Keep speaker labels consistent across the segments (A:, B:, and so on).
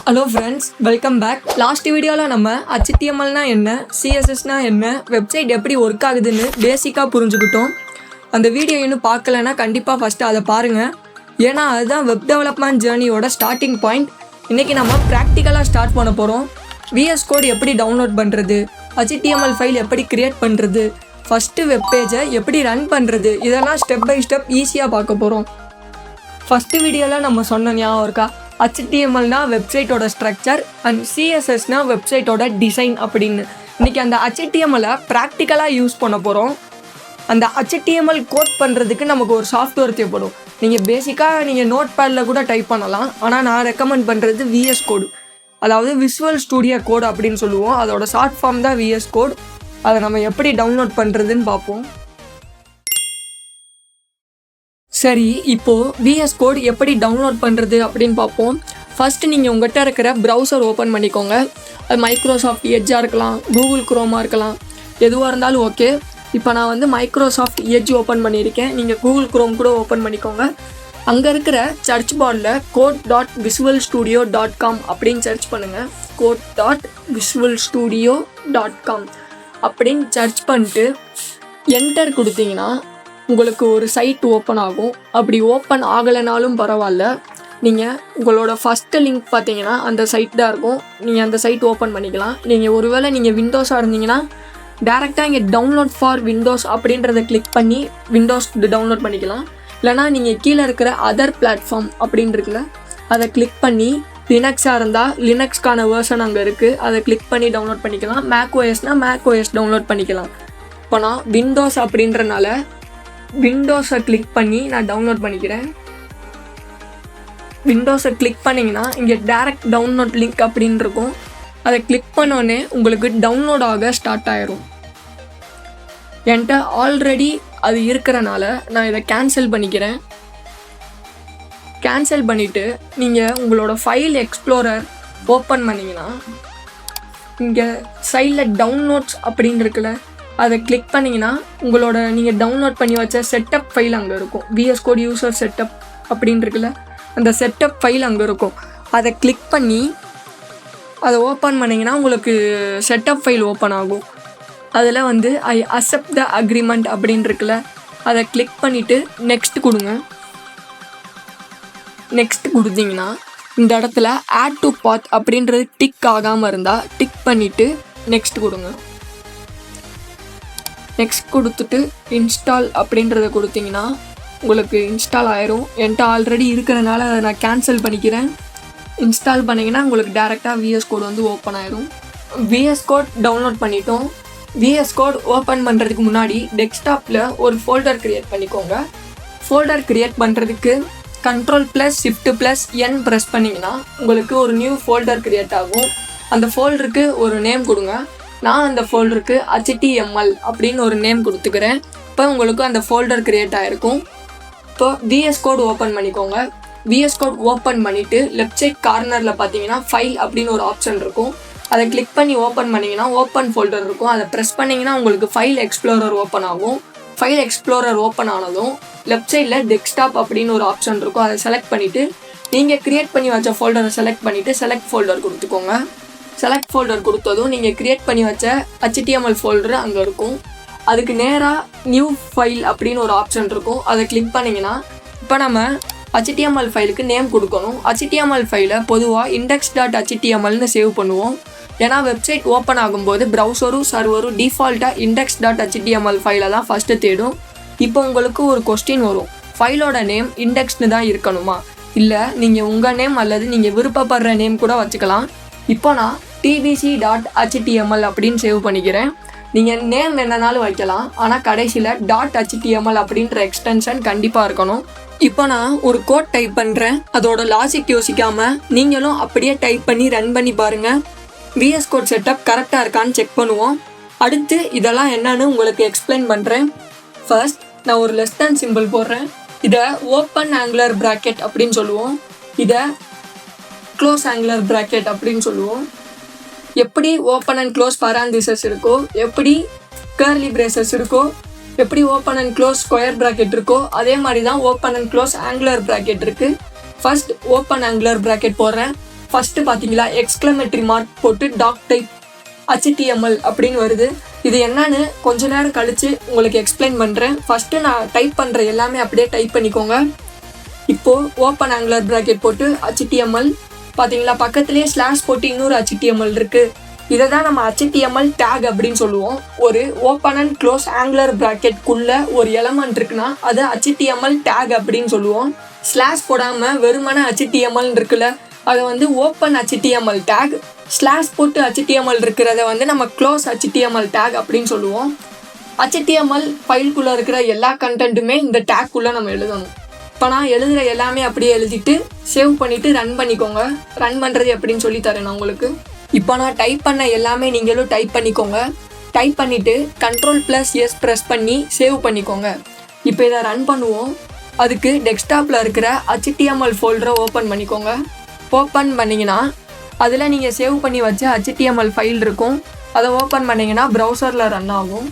A: Hello friends, welcome back. Last video la நம்ம HTML na என்ன, CSS na என்ன, website எப்படி வர்க் ஆகுதுன்னு பேசிக்கா புரிஞ்சுக்கிட்டோம். அந்த வீடியோ இன்னும் பார்க்கலனா கண்டிப்பா ஃபர்ஸ்ட் அத பாருங்க. ஏனா அதுதான் வெப் டெவலப்மென்ட் ஜர்னியோட ஸ்டார்டிங் பாயிண்ட். இன்னைக்கு நம்ம பிராக்டிகலா ஸ்டார்ட் பண்ண போறோம். VS கோட் எப்படி டவுன்லோட் பண்றது, HTML ஃபைல் எப்படி கிரியேட் பண்றது, ஃபர்ஸ்ட் வெப் பேஜை எப்படி ரன் பண்றது, இதெல்லாம் ஸ்டெப் பை ஸ்டெப் ஈஸியா பார்க்க போறோம். ஃபர்ஸ்ட் வீடியோல நம்ம சொன்ன ஞாபகம் இருக்கா? HTML னா வெப்சைட்டோட ஸ்ட்ரக்சர் அண்ட் CSS னா வெப்சைட்டோட டிசைன் அப்படின்னு. இன்னைக்கு அந்த HTML ப்ராக்டிக்கலாக யூஸ் பண்ண போகிறோம். அந்த HTML கோட் பண்ணுறதுக்கு நமக்கு ஒரு சாஃப்ட்வேர் தேவைப்படும். நீங்கள் பேசிக்காக நீங்கள் நோட் பேடில் கூட டைப் பண்ணலாம். ஆனால் நான் ரெக்கமெண்ட் பண்ணுறது VS கோடு, அதாவது விஷுவல் ஸ்டூடியோ கோட் அப்படின்னு சொல்லுவோம். அதோட ஷார்ட் ஃபார்ம் தான் VS கோட். அதை நம்ம எப்படி டவுன்லோட் பண்ணுறதுன்னு பார்ப்போம். சரி, இப்போது VS கோட் எப்படி டவுன்லோட் பண்ணுறது அப்படின்னு பார்ப்போம். ஃபஸ்ட்டு நீங்கள் உங்கள்கிட்ட இருக்கிற ப்ரௌசர் ஓப்பன் பண்ணிக்கோங்க. அது மைக்ரோசாஃப்ட் எட்ஜாக இருக்கலாம், கூகுள் குரோமாக இருக்கலாம், எதுவாக இருந்தாலும் ஓகே. இப்போ நான் வந்து மைக்ரோசாஃப்ட் எட்ஜ் ஓப்பன் பண்ணியிருக்கேன். நீங்கள் கூகுள் குரோம் கூட ஓப்பன் பண்ணிக்கோங்க. அங்கே இருக்கிற சர்ச் பாரில் code.visualstudio.com அப்படின்னு சர்ச் பண்ணுங்கள். code.visualstudio.com அப்படின்னு சர்ச் பண்ணிட்டு என்டர் கொடுத்தீங்கன்னா உங்களுக்கு ஒரு சைட் ஓப்பன் ஆகும். அப்படி ஓப்பன் ஆகலைனாலும் பரவாயில்ல, நீங்கள் உங்களோட ஃபஸ்ட்டு லிங்க் பார்த்தீங்கன்னா அந்த சைட் தான் இருக்கும். நீங்கள் அந்த சைட் ஓப்பன் பண்ணிக்கலாம். நீங்கள் ஒருவேளை நீங்கள் விண்டோஸாக இருந்தீங்கன்னா டேரெக்டாக இங்கே டவுன்லோட் ஃபார் விண்டோஸ் அப்படின்றத கிளிக் பண்ணி விண்டோஸ் டவுன்லோட் பண்ணிக்கலாம். இல்லைனா நீங்கள் கீழே இருக்கிற அதர் பிளாட்ஃபார்ம் அப்படின்னு இருக்குல்ல, அதை கிளிக் பண்ணி லினக்ஸாக இருந்தால் லினக்ஸ்க்கான வேர்ஷன் அங்கே இருக்குது, அதை கிளிக் பண்ணி டவுன்லோட் பண்ணிக்கலாம். மேக் ஓஎஸ்னால் மேக் ஓஎஸ் டவுன்லோட் பண்ணிக்கலாம். இப்போ நான் விண்டோஸ் அப்படின்றனால விண்டோஸை கிளிக் பண்ணி நான் டவுன்லோட் பண்ணிக்கிறேன். விண்டோஸை கிளிக் பண்ணிங்கன்னா இங்கே டேரெக்ட் டவுன்லோட் லிங்க் அப்படின்னு இருக்கும். அதை கிளிக் பண்ணோடனே உங்களுக்கு டவுன்லோட் ஆக ஸ்டார்ட் ஆயிரும். என்கிட்ட ஆல்ரெடி அது இருக்கிறனால நான் இதை கேன்சல் பண்ணிக்கிறேன். கேன்சல் பண்ணிவிட்டு நீங்கள் உங்களோட ஃபைல் எக்ஸ்ப்ளோரர் ஓப்பன் பண்ணிங்கன்னா இங்கே சைடில் டவுன்லோட்ஸ் அப்படின்னு இருக்குல்ல, அதை கிளிக் பண்ணிங்கன்னா உங்களோட நீங்கள் டவுன்லோட் பண்ணி வச்ச செட்டப் ஃபைல் அங்கே இருக்கும். VS கோட் யூசர் செட்டப் அப்படின்னு இருக்குல்ல, அந்த செட்டப் ஃபைல் அங்கே இருக்கும். அதை கிளிக் பண்ணி அதை ஓப்பன் பண்ணிங்கன்னா உங்களுக்கு செட்டப் ஃபைல் ஓப்பன் ஆகும். அதில் வந்து ஐ அக்செப்ட் த அக்ரிமெண்ட் அப்படின்னு இருக்குல்ல, அதை கிளிக் பண்ணிவிட்டு நெக்ஸ்ட் கொடுங்க. நெக்ஸ்ட் கொடுத்தீங்கன்னா இந்த இடத்துல ஆட் டு பாத் அப்படின்றது டிக் ஆகாமல் இருந்தால் டிக் பண்ணிவிட்டு நெக்ஸ்ட் கொடுங்க. நெக்ஸ்ட் கொடுத்துட்டு இன்ஸ்டால் அப்படின்றத கொடுத்தீங்கன்னா உங்களுக்கு இன்ஸ்டால் ஆயிரும். என்கிட்ட ஆல்ரெடி இருக்கிறனால அதை நான் கேன்சல் பண்ணிக்கிறேன். இன்ஸ்டால் பண்ணிங்கன்னா உங்களுக்கு டேரெக்டாக VS கோட் வந்து ஓப்பன் ஆயிரும். VS கோட் டவுன்லோட் பண்ணிட்டோம். VS கோட் ஓப்பன் பண்ணுறதுக்கு முன்னாடி டெஸ்க்டாப்பில் ஒரு ஃபோல்டர் க்ரியேட் பண்ணிக்கோங்க. ஃபோல்டர் க்ரியேட் பண்ணுறதுக்கு Ctrl+Shift+N ப்ரெஸ் பண்ணிங்கன்னா உங்களுக்கு ஒரு நியூ ஃபோல்டர் க்ரியேட் ஆகும். அந்த ஃபோல்டருக்கு ஒரு நேம் கொடுங்க. நான் அந்த ஃபோல்டருக்கு HTML அப்படின்னு ஒரு நேம் கொடுத்துக்கிறேன். இப்போ உங்களுக்கு அந்த ஃபோல்டர் க்ரியேட் ஆகிருக்கும். இப்போ VS கோட் ஓப்பன் பண்ணிக்கோங்க. VS கோட் ஓப்பன் பண்ணிவிட்டு லெஃப்ட் சைட் கார்னரில் பார்த்தீங்கன்னா ஃபைல் அப்படின்னு ஒரு ஆப்ஷன் இருக்கும். அதை கிளிக் பண்ணி ஓப்பன் பண்ணிங்கன்னா ஓப்பன் ஃபோல்டர் இருக்கும். அதை ப்ரெஸ் பண்ணிங்கன்னா உங்களுக்கு ஃபைல் எக்ஸ்ப்ளோரர் ஓப்பன் ஆகும். ஃபைல் எக்ஸ்ப்ளோரர் ஓப்பன் ஆனதும் லெஃப்ட் சைடில் டெஸ்க்டாப் அப்படின்னு ஒரு ஆப்ஷன் இருக்கும். அதை செலக்ட் பண்ணிவிட்டு நீங்கள் க்ரியேட் பண்ணி வச்ச ஃபோல்டரை செலக்ட் பண்ணிவிட்டு செலக்ட் ஃபோல்டர் கொடுத்துக்கோங்க. செலக்ட் ஃபோல்டர் கொடுத்ததும் நீங்கள் க்ரியேட் பண்ணி வச்ச HTML ஃபோல்டர் அங்கே இருக்கும். அதுக்கு நேராக நியூ ஃபைல் அப்படின்னு ஒரு ஆப்ஷன் இருக்கும். அதை கிளிக் பண்ணிங்கன்னா இப்போ நம்ம HTML ஃபைலுக்கு நேம் கொடுக்கணும். HTML ஃபைலை பொதுவாக index.htmlனு சேவ் பண்ணுவோம். ஏன்னா வெப்சைட் ஓப்பன் ஆகும்போது ப்ரௌசரும் சர்வரும் டிஃபால்ட்டாக index.html ஃபைலை தான் ஃபஸ்ட்டு தேடும். இப்போ உங்களுக்கு ஒரு கொஸ்டின் வரும், ஃபைலோட நேம் இண்டெக்ஸ்னு தான் இருக்கணுமா, இல்லை நீங்கள் உங்கள் நேம் அல்லது நீங்கள் விருப்பப்படுற நேம் கூட வச்சுக்கலாம். இப்போ நான் tbc.html அப்படின்னு சேவ் பண்ணிக்கிறேன். நீங்கள் நேம் என்னன்னாலும் வைக்கலாம், ஆனால் கடைசியில் .html அப்படின்ற எக்ஸ்டென்ஷன் கண்டிப்பாக இருக்கணும். இப்போ நான் ஒரு கோட் டைப் பண்ணுறேன். அதோட லாஜிக் யோசிக்காமல் நீங்களும் அப்படியே டைப் பண்ணி ரன் பண்ணி பாருங்கள். VS கோட் செட்டப் கரெக்டாக இருக்கான்னு செக் பண்ணுவோம். அடுத்து இதெல்லாம் என்னன்னு உங்களுக்கு எக்ஸ்பிளைன் பண்ணுறேன். ஃபர்ஸ்ட் நான் ஒரு லெஸ் தேன் சிம்பிள் போடுறேன். இதை ஓப்பன் ஆங்குலர் ப்ராக்கெட் அப்படின்னு சொல்லுவோம். இதை க்ளோஸ் ஆங்குலர் ப்ராக்கெட் அப்படின்னு சொல்லுவோம். எப்படி ஓப்பன் அண்ட் க்ளோஸ் பராந்திசஸ் இருக்கோ, எப்படி கர்லி பிரேசஸ் இருக்கோ, எப்படி open and close square bracket இருக்கோ, அதே மாதிரி தான் open and close angular bracket இருக்குது. ஃபர்ஸ்ட் ஓப்பன் ஆங்குலர் ப்ராக்கெட் போடுறேன். ஃபஸ்ட்டு பார்த்தீங்களா எக்ஸ்க்ளமேட்டரி மார்க் போட்டு doctype HTML அப்படின்னு வருது. இது என்னன்னு கொஞ்ச நேரம் கழித்து உங்களுக்கு எக்ஸ்பிளைன் பண்ணுறேன். ஃபஸ்ட்டு நான் டைப் பண்ணுற எல்லாமே அப்படியே டைப் பண்ணிக்கோங்க. இப்போது ஓப்பன் ஆங்குலர் ப்ராக்கெட் போட்டு HTML பார்த்தீங்களா, பக்கத்துலேயே ஸ்லாஷ் போட்டு இன்னொரு HTML இருக்குது. இதை தான் நம்ம HTML டேக் அப்படின்னு சொல்லுவோம். ஒரு ஓப்பன் அண்ட் க்ளோஸ் ஆங்குலர் ப்ராக்கெட்குள்ளே ஒரு எலமெண்ட் இருக்குன்னா அது HTML டேக் அப்படின்னு சொல்லுவோம். ஸ்லாஷ் போடாமல் வெறுமன HTML இருக்குல்ல, அதை வந்து ஓப்பன் HTML டேக், ஸ்லாஷ் போட்டு HTML இருக்கிறத வந்து நம்ம க்ளோஸ் HTML டேக் அப்படின்னு சொல்லுவோம். HTML ஃபைல்குள்ளே இருக்கிற எல்லா கண்டென்ட்டுமே இந்த டேக்குள்ளே நம்ம எழுதணும். இப்போ நான் எழுதுகிற எல்லாமே அப்படியே எழுதிட்டு சேவ் பண்ணிவிட்டு ரன் பண்ணிக்கோங்க. ரன் பண்ணுறது எப்படின்னு சொல்லி தரேன் நான் உங்களுக்கு. இப்போ நான் டைப் பண்ண எல்லாமே நீங்களும் டைப் பண்ணிக்கோங்க. டைப் பண்ணிவிட்டு Ctrl+S ப்ரெஸ் பண்ணி சேவ் பண்ணிக்கோங்க. இப்போ இதை ரன் பண்ணுவோம். அதுக்கு டெஸ்க்டாப்பில் இருக்கிற HTML ஃபோல்டரை ஓப்பன் பண்ணிக்கோங்க. ஓப்பன் பண்ணிங்கன்னா அதில் நீங்கள் சேவ் பண்ணி வச்ச HTML ஃபைல் இருக்கும். அதை ஓப்பன் பண்ணிங்கன்னா ப்ரௌசரில் ரன் ஆகும்.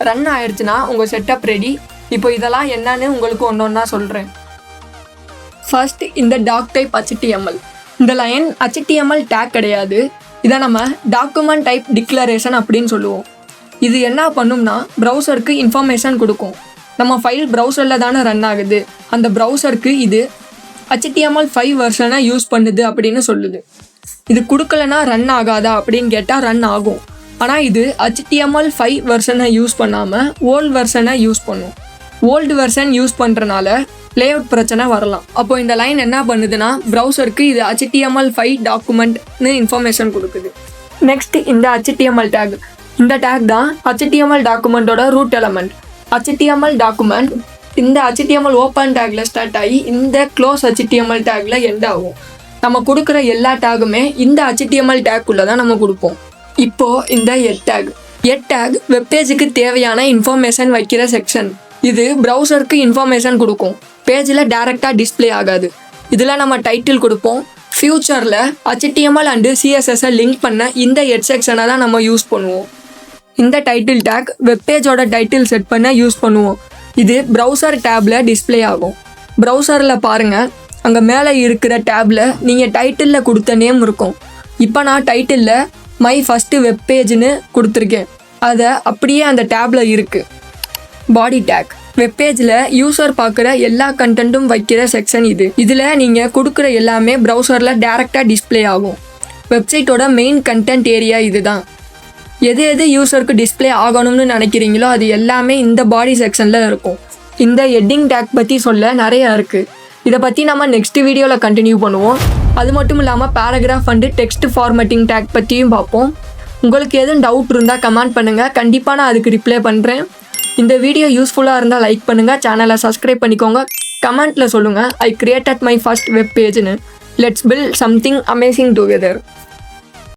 A: ரன் ஆயிடுச்சுன்னா உங்கள் செட்டப் ரெடி. இப்போ இதெல்லாம் என்னன்னு உங்களுக்கு ஒன்று ஒன்றா சொல்கிறேன். ஃபர்ஸ்ட் இந்த doctype HTML. இந்த லைன் HTML டேக் கிடையாது. இதை நம்ம டாக்குமெண்ட் டைப் டிக்ளரேஷன் அப்படின்னு சொல்லுவோம். இது என்ன பண்ணும்னா ப்ரௌசருக்கு இன்ஃபர்மேஷன் கொடுக்கும். நம்ம ஃபைல் ப்ரௌசரில் தானே ரன் ஆகுது, அந்த ப்ரௌசருக்கு இது HTML5 வெர்ஷனை யூஸ் பண்ணுது அப்படின்னு சொல்லுது. இது கொடுக்கலனா ரன் ஆகாதா அப்படின்னு கேட்டால் ரன் ஆகும். ஆனால் இது HTML5 வெர்ஷனை யூஸ் பண்ணாமல் ஓல்டு வெர்ஷனை யூஸ் பண்ணும். ஓல்டு வெர்ஷன் யூஸ் பண்ணுறனால லேஅவுட் பிரச்சனை வரலாம். அப்போ இந்த லைன் என்ன பண்ணுதுன்னா ப்ரௌசருக்கு இது HTML5 டாக்குமெண்ட்னு இன்ஃபர்மேஷன் கொடுக்குது. நெக்ஸ்ட் இந்த HTML டேக். இந்த டேக் தான் HTML டாக்குமெண்ட்டோட ரூட் எலமெண்ட். HTML டாக்குமெண்ட் இந்த HTML ஓப்பன் டேக்கில் ஸ்டார்ட் ஆகி இந்த க்ளோஸ் HTML டேக்கில் எண்ட் ஆகும். நம்ம கொடுக்குற எல்லா டேக்குமே இந்த HTML டேக்குள்ளே தான் நம்ம கொடுப்போம். இப்போது இந்த எட் டேக் வெப்பேஜுக்கு தேவையான இன்ஃபர்மேஷன் வைக்கிற செக்ஷன். இது ப்ரௌசருக்கு இன்ஃபர்மேஷன் கொடுக்கும், பேஜில் டேரெக்டாக டிஸ்பிளே ஆகாது. இதில் நம்ம டைட்டில் கொடுப்போம். ஃப்யூச்சரில் HTML அண்டு CSS லிங்க் பண்ண இந்த எட் செக்ஷனை தான் நம்ம யூஸ் பண்ணுவோம். இந்த டைட்டில் டேக் வெப்பேஜோட டைட்டில் செட் பண்ண யூஸ் பண்ணுவோம். இது ப்ரௌசர் டேப்பில் டிஸ்பிளே ஆகும். ப்ரௌசரில் பாருங்கள், அங்கே மேலே இருக்கிற டேப்பில் நீங்கள் டைட்டிலில் கொடுத்த நேம் இருக்கும். இப்போ நான் டைட்டிலில் மை ஃபஸ்ட்டு வெப்பேஜ்னு கொடுத்துருக்கேன். அதை அப்படியே அந்த டேப்பில் இருக்குது. பாடி டேக் வெப்பேஜில் யூசர் பார்க்குற எல்லா கண்டென்ட்டும் வைக்கிற செக்ஷன் இது. இதில் நீங்கள் கொடுக்குற எல்லாமே ப்ரௌசரில் டேரெக்டாக டிஸ்பிளே ஆகும். வெப்சைட்டோட மெயின் கண்டென்ட் ஏரியா இது தான். எது யூசருக்கு டிஸ்பிளே ஆகணும்னு நினைக்கிறீங்களோ அது எல்லாமே இந்த பாடி செக்ஷனில் இருக்கும். இந்த ஹெட்டிங் டேக் பற்றி சொல்ல நிறையா இருக்குது. இதை பற்றி நம்ம நெக்ஸ்ட் வீடியோவில் கண்டினியூ பண்ணுவோம். அது மட்டும் இல்லாமல் paragraph and text formatting take பற்றியும் பார்ப்போம். உங்களுக்கு எதுவும் டவுட் இருந்தால் கமெண்ட் பண்ணுங்கள், கண்டிப்பாக நான் அதுக்கு ரிப்ளை பண்ணுறேன். இந்த வீடியோ யூஸ்ஃபுல்லாக இருந்தால் லைக் பண்ணுங்கள், சேனலை சப்ஸ்கிரைப் பண்ணிக்கோங்க. கமெண்ட்டில் சொல்லுங்கள் I created my first web பேஜ்னு. Let's build something amazing together.